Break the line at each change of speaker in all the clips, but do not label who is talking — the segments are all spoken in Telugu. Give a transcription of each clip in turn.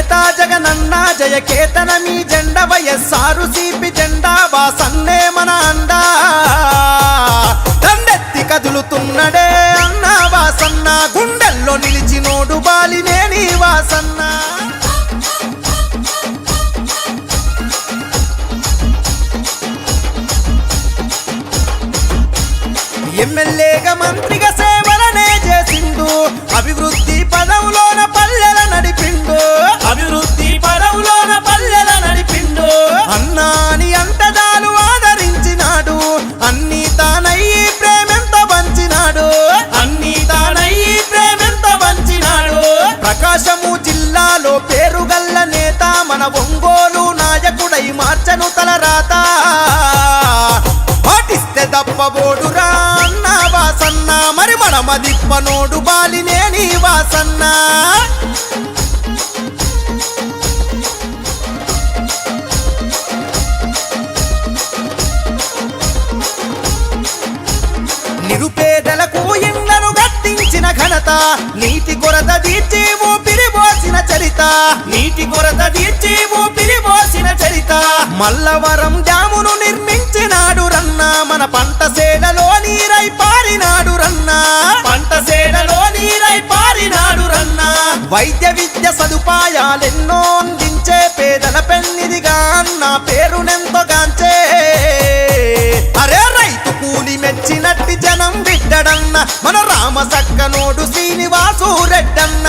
నేత జగనన్న జయకేతన మీ జెండా వైఎస్ఆర్ సిపి జెండా వాసన్నే మన అండా దండెత్తి కదులుతున్నడే అన్న వాసన్న గుండెల్లో నిలిచినోడు బాలినేని వాసన్న ఎమ్మెల్యేగా మంత్రిగా సేవలనే చేసిండు అభివృద్ధి పదవులోన పల్లెల నడిపిండు అన్నాని అంటదాలు ఆదరించినాడు అన్ని తానయ్యి ప్రేమెంతో పంచినాడు ప్రకాశము జిల్లాలో పేరుగల్ల నేత మన ఒంగోలు నాయకుడై మార్చను తలరాత పాటిస్తే దప్పబోడురా అన్న వాసన్న మరి మడమ దిప్పనోడు బాలినేని వాసన్న నిరుపేదలకు ఇళ్లను గట్టించిన ఘనత నీటి కొరత తీర్చి ఊపిరి పోసిన చరిత మల్లవరం డ్యామును నిర్మించినాడు రన్న మన పంట సేలలో నీరై పారినాడు రన్న వైద్య విద్య సదుపాయాలెన్నో అందించే పేదల పెన్నిదిగా అన్న పేరునెంతో గాంచే అరే రైతు కూలి మెచ్చినట్టి జనం బిడ్డడన్న మన రామ సక్కనోడు శ్రీనివాసు రెడ్డన్న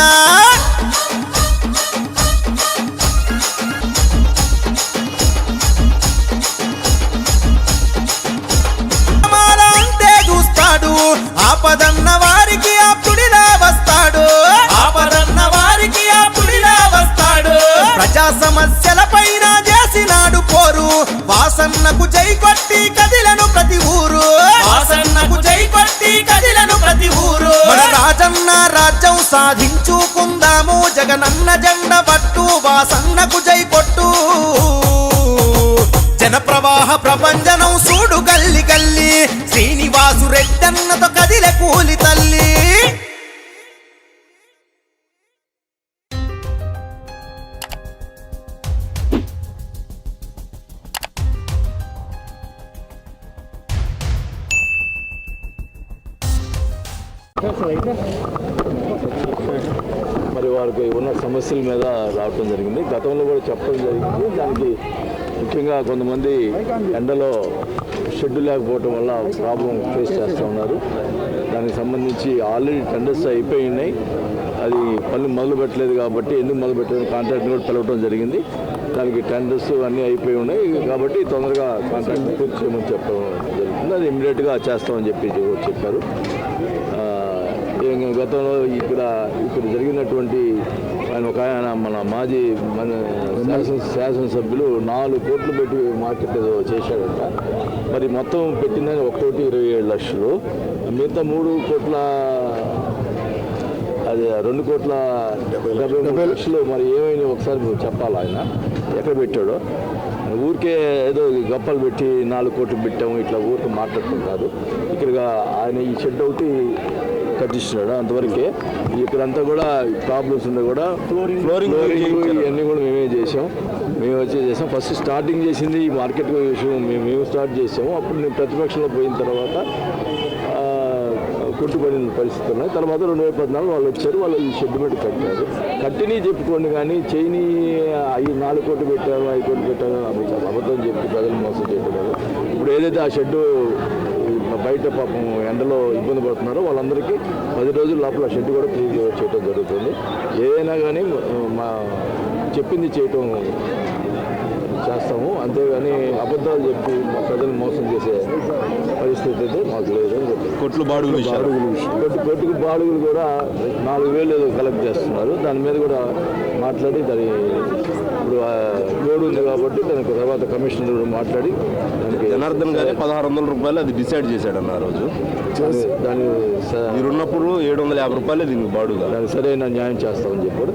అంతే చూస్తాడు ఆపదన్న వారికి ఆప్తుడిలా వస్తాడు ప్రజా సమస్యల పైన చేసినాడు పోరు వాసన్నకు జై కొట్టి కదిలను ప్రతి ఊరు మన రాజన్న రాజ్యం సాధించుకుందాము జగనన్న జెండ పట్టు వాసన్నకు జై కొట్టు జనప్రవాహ ప్రపంచనం సూడు గల్లి గల్లి శ్రీనివాసు రెడ్డన్నతో కదిలే కూలి తల్లి
మరి వారికి ఉన్న సమస్యల మీద రావటం జరిగింది. గతంలో కూడా చెప్పడం జరిగింది. దానికి ముఖ్యంగా కొంతమంది ఎండలో షెడ్ లేకపోవటం వల్ల ప్రాబ్లం ఫేస్ చేస్తూ ఉన్నారు. దానికి సంబంధించి ఆల్రెడీ టెండర్స్ అయిపోయి ఉన్నాయి. అది పనులు మొదలు పెట్టలేదు కాబట్టి ఎందుకు మొదలు పెట్టలేదు కాంట్రాక్ట్ కూడా పిలవటం జరిగింది. దానికి టెండర్స్ అన్నీ అయిపోయి ఉన్నాయి కాబట్టి తొందరగా కాంట్రాక్ట్ పూర్తి చేయమని చెప్పడం జరుగుతుంది. అది ఇమ్మీడియట్గా చేస్తామని చెప్పారు. గతంలో ఇక్కడ జరిగినటువంటి ఆయన మన మాజీ శాసనసభ్యులు 4 కోట్లు పెట్టి మార్కెట్ ఏదో చేశాడంట. మరి మొత్తం పెట్టిందని 1,27 లక్షలు, మిగతా 3 కోట్ల అది 2,73 లక్షలు మరి ఏమైనా ఒకసారి చెప్పాలి. ఆయన ఎక్కడ పెట్టాడో ఊరికే ఏదో గప్పలు పెట్టి 4 కోట్లు పెట్టాము ఇట్లా ఊరికి మాట్లాడుతుంటారు. ఇక్కడగా ఆయన ఈ షెడ్ ఒకటి కట్టిస్తున్నాడు అంతవరకే. ఇక్కడంతా కూడా ప్రాబ్లమ్స్ ఉన్నాయి కూడా ఫ్లోరింగ్ ఇవన్నీ కూడా మేమే చేసాం. ఫస్ట్ స్టార్టింగ్ చేసింది ఈ మార్కెట్ విషయం మేము స్టార్ట్ చేసాము. అప్పుడు నేను ప్రతిపక్షంలో పోయిన తర్వాత కొట్టుబడిన పరిస్థితులు ఉన్నాయి. తర్వాత 2014 వాళ్ళు వచ్చారు. వాళ్ళు ఈ షెడ్ పెట్టి కట్టారు. కట్టిని చెప్పుకోండి కానీ చేయని 4 కోట్లు పెట్టారు 5 కోట్లు పెట్టారు అబద్ధం చెప్పి ప్రజలు మోసం చేయడం. ఇప్పుడు ఏదైతే ఆ షెడ్డు బయట పాపం ఎండలో ఇబ్బంది పడుతున్నారో వాళ్ళందరికీ 10 రోజుల లోపల షెడ్ కూడా క్లీన్ చేయడం జరుగుతుంది. ఏదైనా కానీ మా చెప్పింది చేయటం చేస్తాము, అంతేగాని అబద్ధాలు చెప్పి మా ప్రజలు మోసం చేసే పరిస్థితి అయితే మాకు లేదని చెప్పి
కోట్ల బాడుగులు
కోర్టుకు బాడుగులు కూడా 4,000 ఏదో కలెక్ట్ చేస్తున్నారు. దాని మీద కూడా మాట్లాడి దాని ఇప్పుడు లోడ్ ఉంది కాబట్టి దానికి తర్వాత కమిషనర్ మాట్లాడి దానికి
జనార్దన్ గారే 1,600 రూపాయలు అది డిసైడ్ చేశాడన్న ఆ రోజు.
దాని
మీరున్నప్పుడు 750 రూపాయలే దీనికి బాడుగా,
దానికి సరైన న్యాయం చేస్తామని చెప్పారు.